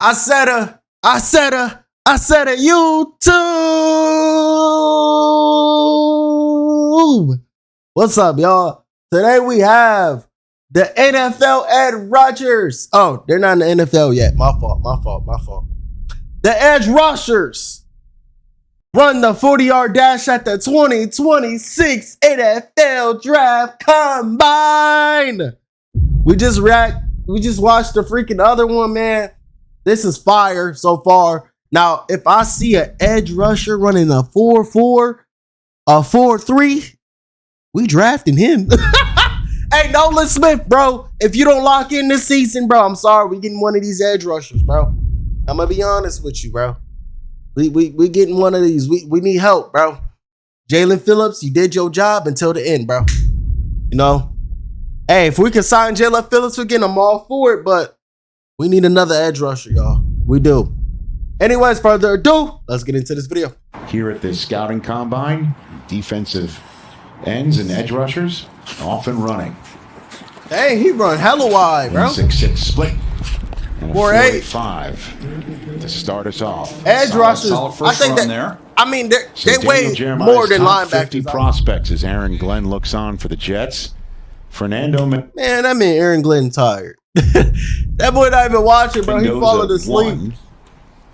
I said a YouTube. What's up, y'all? Today we have the NFL edge rushers. Oh, they're not in the NFL yet. My fault. The edge rushers run the 40-yard dash at the 2026 NFL Draft Combine. We just watched the freaking other one, man. This is fire so far. Now, if I see an edge rusher running a 4.4, a 4.3, we drafting him. Hey, Nolan Smith, bro. If you don't lock in this season, bro, I'm sorry. We getting one of these edge rushers, bro. I'm gonna be honest with you, bro. We getting one of these. We need help, bro. Jalen Phillips, you did your job until the end, bro. You know? Hey, if we can sign Jalen Phillips again, I'm all for it, but we need another edge rusher, y'all. We do. Anyways, further ado, let's get into this video. Here at the scouting combine, defensive ends and edge rushers often running. Hey, he run hella wide, bro. 6'6" split. And a 4.8 to start us off. Edge rushers. I think that there. I mean, they weigh Jeremiah's more than top linebackers. 50 prospects as Aaron Glenn looks on for the Jets. Fernando. Man, that mean Aaron Glenn tired. That boy not even watching, bro. He falling asleep.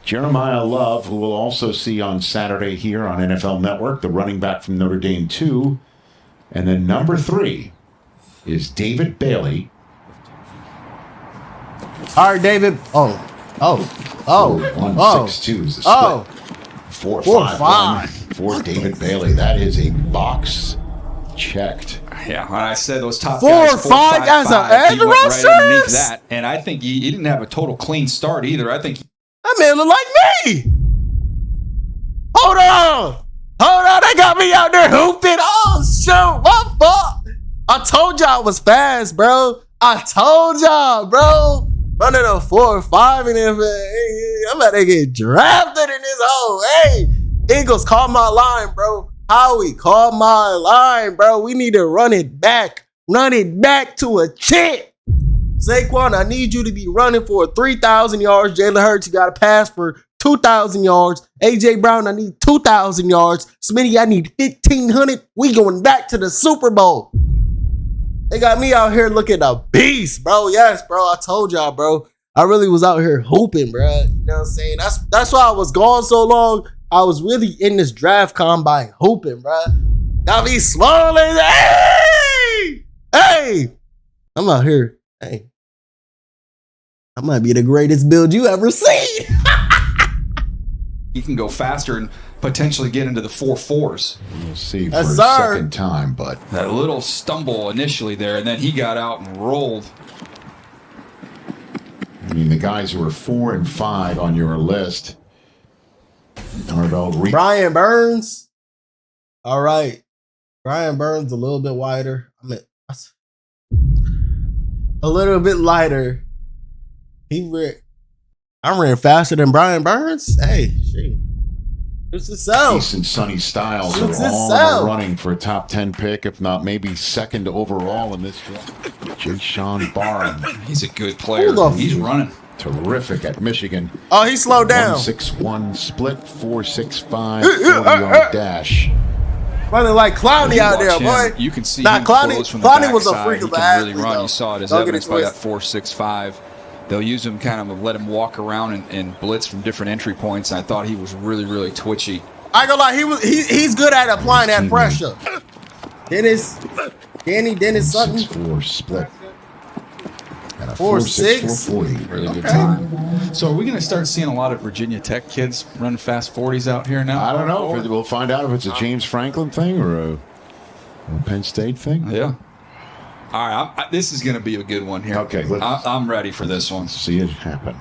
Jeremiah Love, who we'll also see on Saturday here on NFL Network, the running back from Notre Dame 2. And then number 3 is David Bailey. All right, David. 1.62 is the split. 4.5 for David Bailey. That is a box checked. Yeah, when I said those top 4.5 guys, as an edge rusher, right underneath that, and I think he didn't have a total clean start either. I think that man look like me. Hold on, they got me out there hooping. Oh shoot, my fault. I told y'all I was fast, bro. Running a 4.5 and I'm about to get drafted in this hole. Hey, Eagles, call my line, bro. Howie, call my line, bro. We need to run it back. Run it back to a champ. Saquon, I need you to be running for 3,000 yards. Jalen Hurts, you got to pass for 2,000 yards. A.J. Brown, I need 2,000 yards. Smitty, I need 1,500. We going back to the Super Bowl. They got me out here looking a beast, bro. Yes, bro. I told y'all, bro. I really was out here hooping, bro. You know what I'm saying? That's why I was gone so long. I was really in this draft combine hooping, bro. Got me swollen. Hey, I'm out here. Hey, I might be the greatest build you ever seen. he can go faster and potentially get into the 4.4s. We'll see for a second time, but that little stumble initially there, and then he got out and rolled. I mean, the guys who are 4 and 5 on your list are about Brian Burns. All right, Brian Burns a little bit wider. I mean, a little bit lighter. I ran faster than Brian Burns. Hey, shit. It's the South. Decent Sonny Styles are all running for a top 10 pick, if not maybe second overall in this draft. Jayshon Barham. He's a good player. He's running. Terrific at Michigan. Oh, he slowed down. 1.61 split, 4.65 40-yard dash. Running like Clowney out there, boy. You can see Clowney from the backside. was a freak of an athlete. Really run. You saw it as evidenced by that 4.65. They'll use him kind of let him walk around and blitz from different entry points. And I thought he was really, really twitchy. I ain't gonna lie, he's good at applying that pressure. Dennis Sutton. 6'4" split. And a 4.6. 4.40. Really good time. So are we going to start seeing a lot of Virginia Tech kids running fast 40s out here now? I don't know. We'll find out if it's a James Franklin thing or a Penn State thing. Yeah. All right, this is going to be a good one here. Okay, I'm ready for this one. See it happen.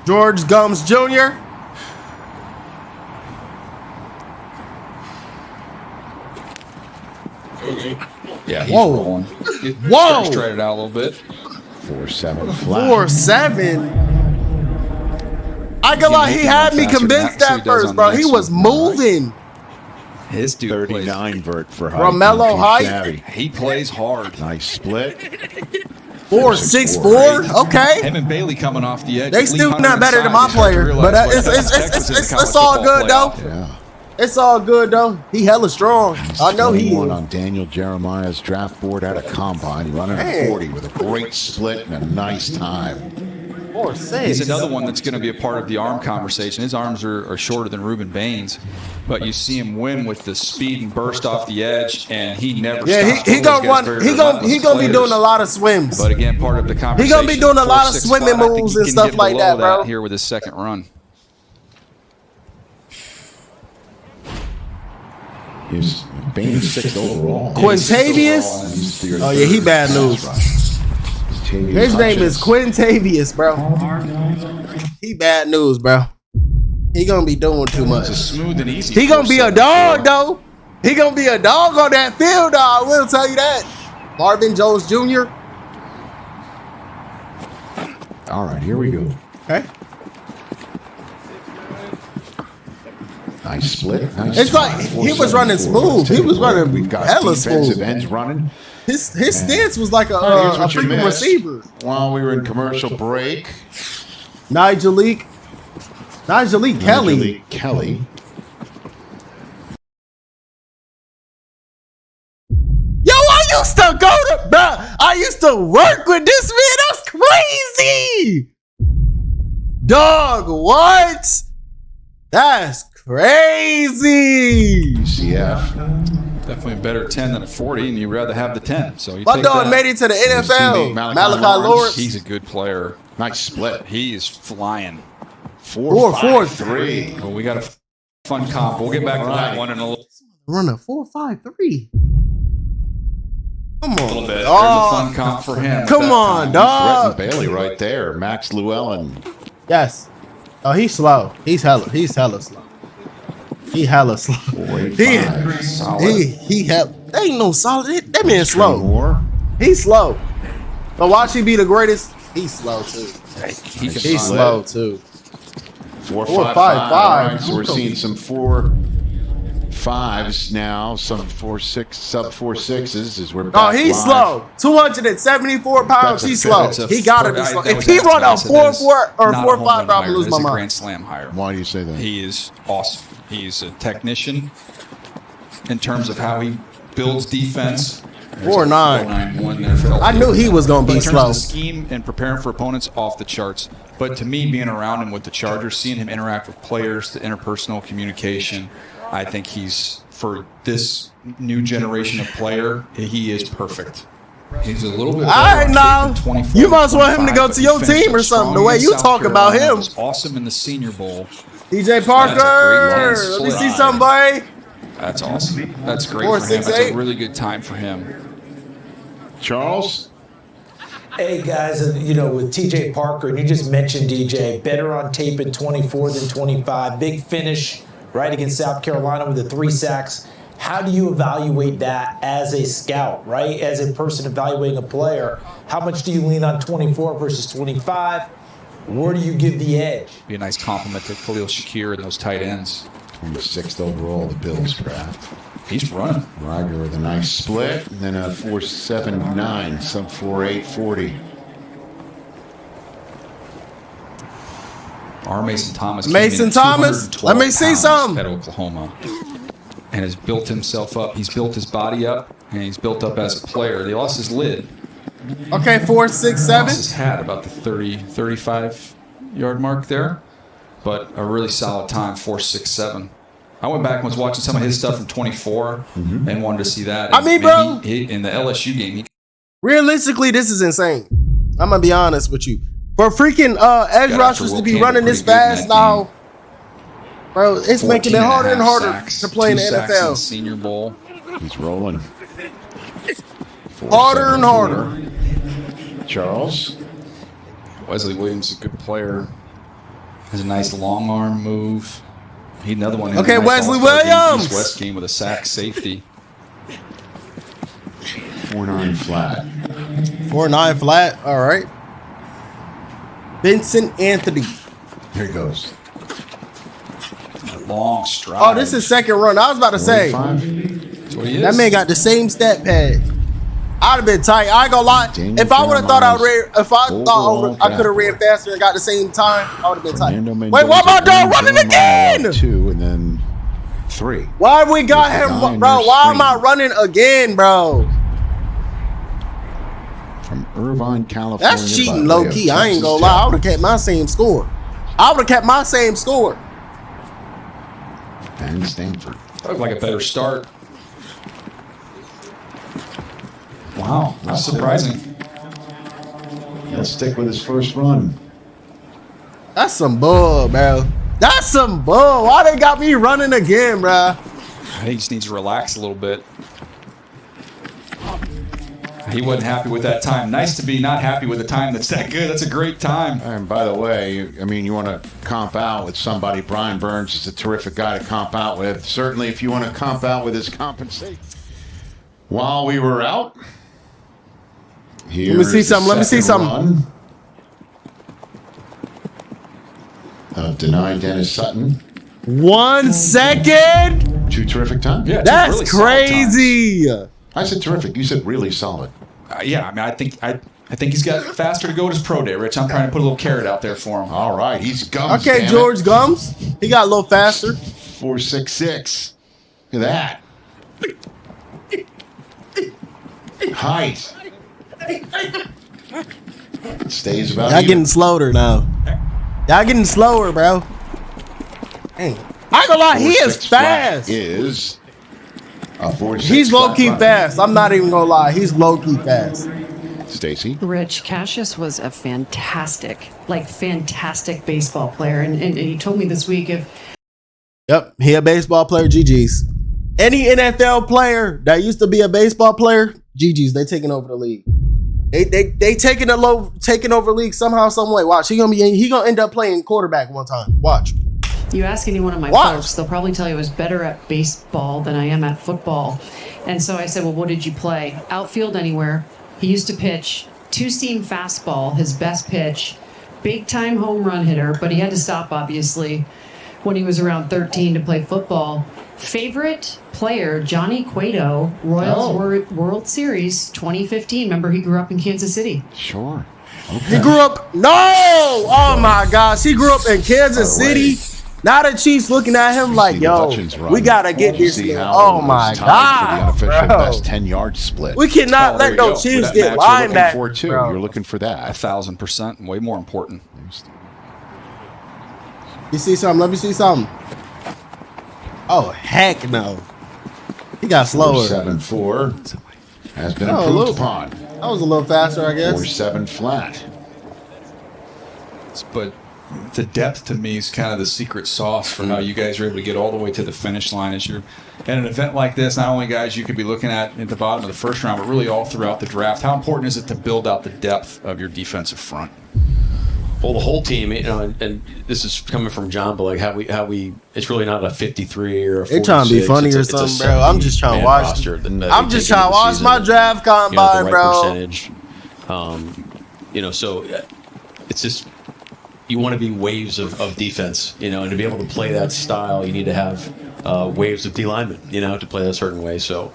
George Gums Jr. Yeah, he's rolling. Whoa! Straight it out a little bit. 4.7 flat. 4.7. I ain't gonna lie, he had me convinced at first, bro. He was moving. His dude 39 vert for height. Romello height. He plays hard. Nice split. 4.64. Okay. Him and Bailey coming off the edge. They still not better than my player, but it's all good though. Yeah. It's all good though. He hella strong. I know he won is. on Daniel Jeremiah's draft board at a combine, running a 40 with a great split and a nice time. 4.6. He's another one that's going to be a part of the arm conversation. His arms are shorter than Ruben Baines, but you see him win with the speed and burst off the edge, and he never stops. He gonna run. He gonna be doing a lot of swims. But again, part of the conversation. He gonna be doing a lot of swimming moves and stuff like that, bro. Here with his second run. He's Baines 6th overall. Quintavious? Oh yeah, he bad news. His name is Quintavious, bro. He bad news, bro. He gonna be doing too much. It's a smooth and easy. He gonna be a dog though. He gonna be a dog on that field, dog. I will tell you that. Marvin Jones Jr. All right, here we go. Okay. Nice split. Nice It's like he was running smooth. He was running We've got hella defensive smooth. ends running. His stance was like a Here's what you freaking missed. receiver. While we were in commercial break, Nigelique Kelly. Kelly. Yo, I used to go to, bro. I used to work with this man. That's crazy. Dog, what? That's crazy. CF. Definitely a better 10 than a 40, and you'd rather have the 10. So you My take dog that. made it to the NFL. teammate, Malachi Malachi Lawrence. He's a good player. Nice split. He is flying. 4.53. Well, we got a fun comp. We'll get back to that one in a little Running 4.53. Come on, bit. There's a dog. fun comp for him. Come at that on, time. dog. Threatened Bailey right there. Max Llewellyn. Yes. Oh, he's slow. He's hella slow. He hella slow. 4.85. Solid. He hella. They ain't no solid. That man Trey slow. Moore. He's slow. But watch he be the greatest. He's slow too. He can He's run. slow too. 4.55. 4.55. All right, so we're seeing some 4.5s now. Some 4.6, sub 4.6s as we're back Oh, he's live. slow. 274 pounds. That's a he's fit. slow. That's a- He gotta be I- slow. that If was he asked run about, I a said that is 4.4 or not a 4.5, home run I'm hire. gonna lose That my is a mind. Grand Slam hire. Why do you say that? He is awesome. He's a technician in terms of how he builds defense. 4.9. 4.91 there for I knew he was gonna But be in terms slow. of the scheme and preparing for opponents, off the charts. But to me, being around him with the Chargers, seeing him interact with players, the interpersonal communication, I think he's, for this new generation of player, he is perfect. He's a little bit. All right, better now on tape than 24, you must want him to 25, go but to he your finished team or up something. The strong way in you South talk about Carolina. him. Was awesome in the Senior Bowl. DJ Parker. That's a great Let me split. see something, boy. That's awesome. That's great 4, for him. 6, That's 8. a really good time for him. Charles? Hey guys, and you know, with TJ Parker, and you just mentioned DJ, better on tape at 24 than 25. Big finish right against South Carolina with the 3 sacks. How do you evaluate that as a scout, right? As a person evaluating a player, how much do you lean on 24 versus 25? Where do you give the edge? Be a nice compliment to Khalil Shakir and those tight ends. 26th overall, the Bills draft. He's running. Ryder with a nice split, and then a 4.79, sub 4.840. Our Mason Thomas. Mason Thomas, let me see something. At Oklahoma, and has built himself up. He's built his body up, and he's built up as a player. They lost his lid. Okay, 4, 6, 7. Lost his hat about the 30, 35 yard mark there, but a really solid time, 4.67. I went back and was watching some of his stuff from 24 and wanted to see that. I mean, bro, he, in the LSU game, he realistically, this is insane. I'm gonna be honest with you. For freaking edge Got rushers after to be Will running Campbell this pretty good in fast that now, bro, it's making it 14 harder and harder sacks, to play in the 2 sacks in the NFL. Senior Bowl. He's rolling. Harder and harder. 4.74. Charles? Wesley Williams is a good player. Has a nice long arm move. He another one. Okay, Nice Wesley all-star game, Williams. East-West game with a sack safety. 4.9 flat. 4.9 flat. All right. Vincent Anthony. Here he goes. A long stride. Oh, this is second run. I was about to say 45. That's what he is. that man got the same stat pad. I'd have been tight. I ain't gonna lie. Daniel if I would have thought I ran, if I overall thought I could have ran draft faster and got the same time, I would have been tight. Fernando Wait, why am I done running again? 2 and then 3. Why have we got Here's the guy him, on bro? your Why am screen. I running again, bro? From Irvine, California. That's cheating, by way low of key. I ain't Texas gonna Tech. lie. I would have kept my same score. And Stanford. Looked like a better start. Wow, that's surprising. He'll stick with his first run. That's some bull, bro. That's some bull. Why they got me running again, bro? I think he just needs to relax a little bit. He wasn't happy with that time. Nice to be not happy with a time that's that good. That's a great time. And by the way, I mean, you want to comp out with somebody. Brian Burns is a terrific guy to comp out with. Certainly, if you want to comp out with his compensation. While we were out, Let me see something. Deny Dennis Sutton. 1 second. 2 terrific times. Yeah, That's really solid times. crazy. I said terrific. You said really solid. Yeah, I mean, I think he's got faster to go at his pro day, Rich. I'm trying to put a little carrot out there for him. All right, he's gums. Okay, damn it. George Gums. He got a little faster. 4.66. Look at that. Height. Stays about Y'all even. getting slower now. Y'all getting slower, bro. Dang. I ain't gonna lie, he 4.6 is flat fast. Is a 4.6 He's low key flat fast. I'm not even gonna lie. He's low key fast. run. Stacy. Rich, Cassius was a fantastic baseball player. And he told me this week Yep, he a baseball player. GG's. Any NFL player that used to be a baseball player, GG's. They taking over the league. They taking over the league somehow, some way. Watch, he gonna end up playing quarterback one time. Watch. you ask any one of my What? folks, they'll probably tell you I was better at baseball than I am at football. And so I said, well, what did you play? Outfield anywhere. He used to pitch 2-seam fastball, his best pitch, big time home run hitter, but he had to stop obviously when he was around 13 to play football. Favorite player, Johnny Cueto, Royals World Series 2015. Remember, he grew up in Kansas City. Sure. He grew up. No! Oh my gosh, he grew up in Kansas City. Now the Chiefs looking at him like, See the yo, Dutchins run. we gotta get this. See how Oh it my was tied for the god, unofficial bro. best 10-yard split. We cannot there let you no go. Chiefs That get match you're linebacker. for too. bro. You're looking for that. 1,000%, and way more important. You see something? Let me see something. Oh heck no! He got slower. 4.74 has been Oh, improved look. upon. That was a little faster, I guess. 4.7 flat. But the depth to me is kind of the secret sauce for how you guys are able to get all the way to the finish line. As you're at an event like this, not only guys you could be looking at the bottom of the first round, but really all throughout the draft. How important is it to build out the depth of your defensive front? Well, the whole team, and this is coming from John, but like how we, it's really not a 53 or a 46. They trying to be funny it's or a something, bro. I'm just trying to 70-man watch. roster that I'm they just take trying to into the watch season my and, draft combine, the right bro. percentage. So it's just you want to be waves of defense, and to be able to play that style, you need to have waves of D linemen, to play that certain way. So.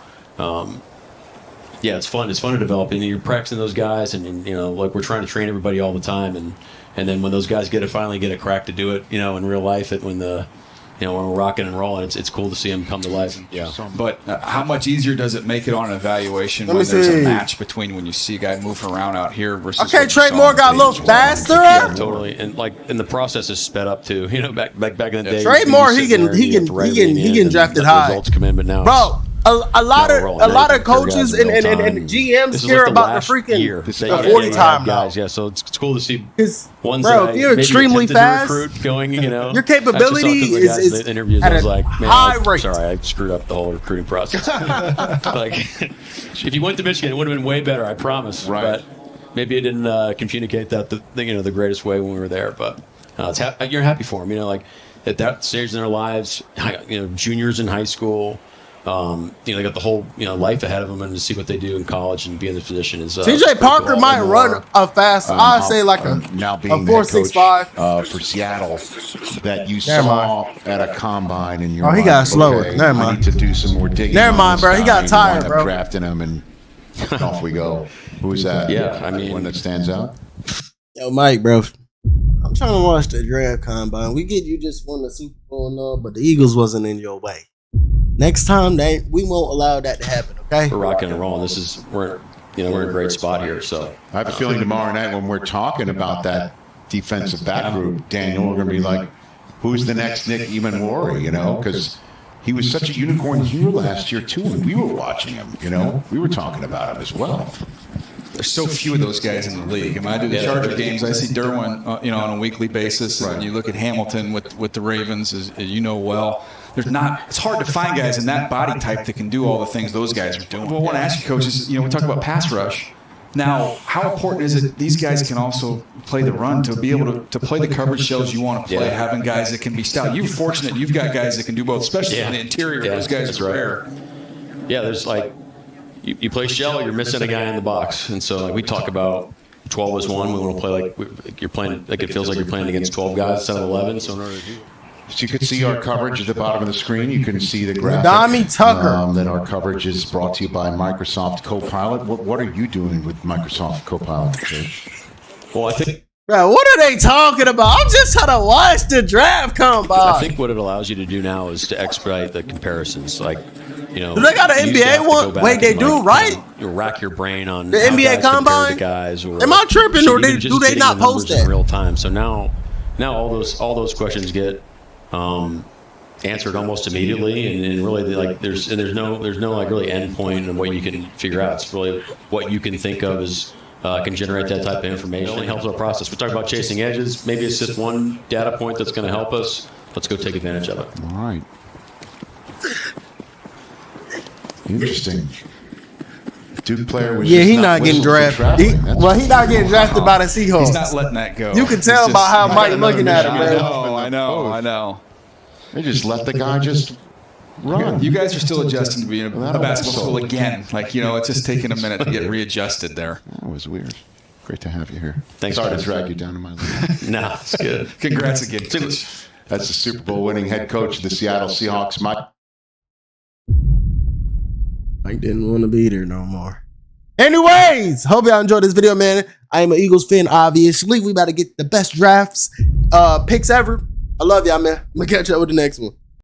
Yeah, it's fun. It's fun to develop, and you're practicing those guys, and like we're trying to train everybody all the time, and then when those guys finally get a crack to do it, in real life, when we're rocking and rolling, it's cool to see them come to life. Yeah. But how much easier does it make it on an evaluation Let when me there's see. a match between when you see a guy moving around out here versus Okay, what you Trey saw Moore on got a little stage? faster. Yeah, totally, and the process is sped up too. Back in the day, Trey you'd be Moore, sitting he can- there, he you have can- to write he can- everything he in can and draft it let high. Results come in, but now Bro, a lot now of we're rolling. a Now lot you of can figure coaches out in real and time. GMs This is care like the about the last freaking year. the that 40 you time have now. guys. Yeah, so it's cool to see Because, ones bro, that if you're maybe extremely attempted to fast, recruit going, your capability I just saw a couple of guys is in the interviews. at I was a like, man, high rate. sorry, I screwed up the whole recruiting process. Like, if you went to Michigan, it would have been way better, I promise. Right. But maybe it didn't communicate that the greatest way when we were there. But you're happy for them, like at that stage in their lives, juniors in high school. They got the whole life ahead of them, and to see what they do in college and be in this position is. TJ Parker might run a fast. I'd say like a now being a the head 4.65. coach, for Seattle that you Never saw at a combine and Oh, he got slower. Never I mind. need to do some more digging. Never on mind, this bro. He guy, got and you tired, wind up bro. drafting him, and Off we go. Who's that? Yeah, I mean, one that stands out. Yo, Mike, bro. I'm trying to watch the draft combine. We get you just won the Super Bowl and all, but the Eagles wasn't in your way. Next time, we won't allow that to happen. Okay? we're rocking and rolling. We're in a great spot here. So I have a feeling tomorrow night when we're talking about that defensive back group, Daniel, we're going to be like, who's the next Nick Emanwari, you know, because he was such a unicorn hero last year, too, and we were watching him, you know. We were talking about him as well. There's so few of those guys in the league. I mean, I do the Charger games. I see Derwin, on a weekly basis. And you look at Hamilton with the Ravens, as you know well. It's hard to find guys in that body type that can do all the things those guys are doing. Well, I want to ask you, coaches, we talk about pass rush. Now, how important is it these guys can also play the run to be able to play the coverage shells you want to play, having guys that can be stout? You're fortunate you've got guys that can do both, especially in the interior. Those guys are rare. Yeah, there's like, you play shell, you're missing a guy in the box. And so we talk about 12 is 1. We want to play like you're playing, like it feels like you're playing against 12 guys instead of 11. So in order to do So you can see our coverage at the bottom of the screen. You can see the graphic. Dami Tucker. That our coverage is brought to you by Microsoft Copilot. What are you doing with Microsoft Copilot, Coach? Well, I think, Bro, what are they talking about? I'm just trying to watch the draft combine. I think what it allows you to do now is to expedite the comparisons. Like, do they got an NBA one? Wait, they do, right? You rack your brain on the NBA combine. Guys, or am I tripping, or do they not post that in real time? So now all those questions get answered almost immediately, and really there's no like really end point of what you can figure out. It's really what you can think of as can generate that type of information. It only helps our process. We talk about chasing edges. Maybe it's just one data point that's going to help us. Let's go take advantage of it. All right. Interesting. Duke player was he's not getting drafted. He's not getting drafted by the Seahawks. He's not letting that go. You can tell by how Mike looking at him, bro. I know. They just let the guy just run. You guys are still adjusting to being a basketball school again. It's just taking a minute to get readjusted there. That was weird. Great to have you here. Thanks. Sorry to drag you down to my level. No, it's good. Congrats again. That's the Super Bowl winning head coach of the Seattle Seahawks, Mike. Mike didn't want to be there no more. Anyways, hope y'all enjoyed this video, man. I am an Eagles fan, obviously. We about to get the best drafts, picks ever. I love y'all, man. I'm going to catch up with the next one.